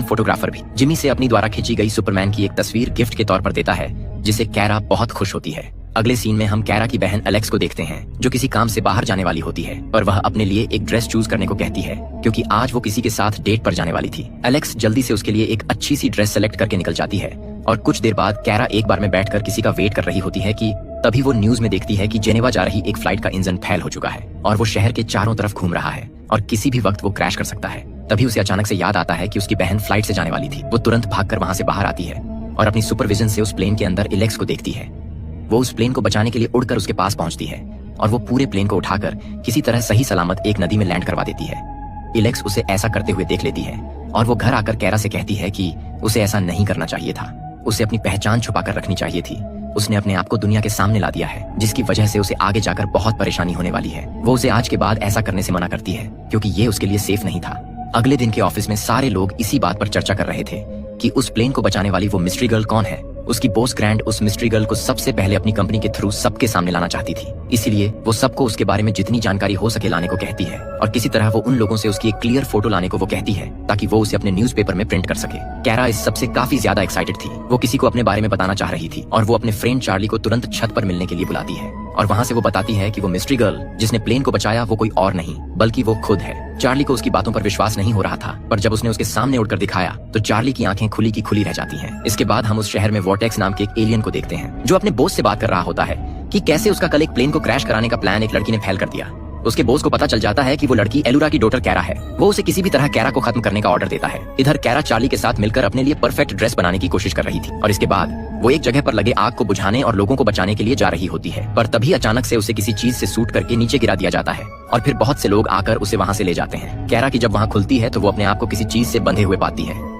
Photographer भी Jimmy से अपनी द्वारा खींची गई सुपरमैन की एक तस्वीर गिफ्ट के तौर पर देता है, जिसे कैरा बहुत खुश होती है। अगले सीन में हम कैरा की बहन एलेक्स को देखते हैं, जो किसी काम से बाहर जाने वाली होती है और वह अपने लिए एक ड्रेस चूज करने को कहती है, क्योंकि आज वो किसी के साथ डेट पर जाने वाली थी। एलेक्स जल्दी से उसके लिए एक अच्छी सी ड्रेस सेलेक्ट करके निकल जाती है और कुछ देर बाद कैरा एक बार में बैठकर किसी का वेट कर रही होती है कि तभी वो न्यूज में देखती है कि जेनेवा जा रही एक फ्लाइट का इंजन फेल हो चुका है और वो शहर के चारों तरफ घूम रहा है और किसी भी वक्त वो क्रैश कर सकता है। तभी उसे अचानक से याद आता है कि उसकी बहन फ्लाइट से जाने वाली थी। वो तुरंत भागकर वहां से बाहर आती है और अपनी सुपरविजन से उस प्लेन के अंदर एलेक्स को देखती है। वो उस प्लेन को बचाने के लिए उड़कर उसके पास पहुंचती है और वो पूरे प्लेन को उठाकर किसी तरह सही सलामत एक नदी में लैंड करवा देती है। एलेक्स उसे ऐसा करते हुए देख लेती है और वो घर आकर कैरा से कहती है कि उसे ऐसा नहीं करना चाहिए था, उसे अपनी पहचान छुपाकर रखनी चाहिए थी। उसने अपने आप को दुनिया के सामने ला दिया है, जिसकी वजह से उसे आगे जाकर बहुत परेशानी होने वाली है। वो उसे आज के बाद ऐसा करने से मना करती है क्योंकि ये उसके लिए सेफ नहीं था। अगले दिन के ऑफिस में सारे लोग इसी बात पर चर्चा कर रहे थे कि उस प्लेन को बचाने वाली वो मिस्ट्री गर्ल कौन है। उसकी बॉस ग्रैंड उस मिस्ट्री गर्ल को सबसे पहले अपनी कंपनी के थ्रू सबके सामने लाना चाहती थी, इसीलिए वो सबको उसके बारे में जितनी जानकारी हो सके लाने को कहती है और किसी तरह वो उन लोगों से उसकी एक क्लियर फोटो लाने को वो कहती है ताकि वो उसे अपने न्यूज़पेपर में प्रिंट कर सके। कैरा इस सबसे काफी ज्यादा एक्साइटेड थी। वो किसी को अपने बारे में बताना चाह रही थी और वो अपने फ्रेंड चार्ली को तुरंत छत पर मिलने के लिए बुलाती है और वहाँ से वो बताती है कि वो मिस्ट्री गर्ल जिसने प्लेन को बचाया वो कोई और नहीं बल्कि वो खुद है। चार्ली को उसकी बातों पर विश्वास नहीं हो रहा था, पर जब उसने उसके सामने उड़कर दिखाया तो चार्ली की आंखें खुली की खुली रह जाती हैं। इसके बाद हम उस शहर में वॉर्टेक्स नाम के एक एलियन को देखते हैं, जो अपने बॉस से बात कर रहा होता है कि कैसे उसका कल एक प्लेन को क्रैश कराने का प्लान एक लड़की ने फेल कर दिया। उसके बॉस को पता चल जाता है कि वो लड़की एलुरा की डॉटर कैरा है। वो उसे किसी भी तरह कैरा को खत्म करने का ऑर्डर देता है। इधर कैरा चार्ली के साथ मिलकर अपने लिए परफेक्ट ड्रेस बनाने की कोशिश कर रही थी और इसके बाद वो एक जगह पर लगे आग को बुझाने और लोगों को बचाने के लिए जा रही होती है, पर तभी अचानक से उसे किसी चीज से सूट करके नीचे गिरा दिया जाता है और फिर बहुत से लोग आकर उसे वहाँ से ले जाते हैं। कैरा की जब वहाँ खुलती है तो वो अपने आप को किसी चीज से बंधे हुए पाती है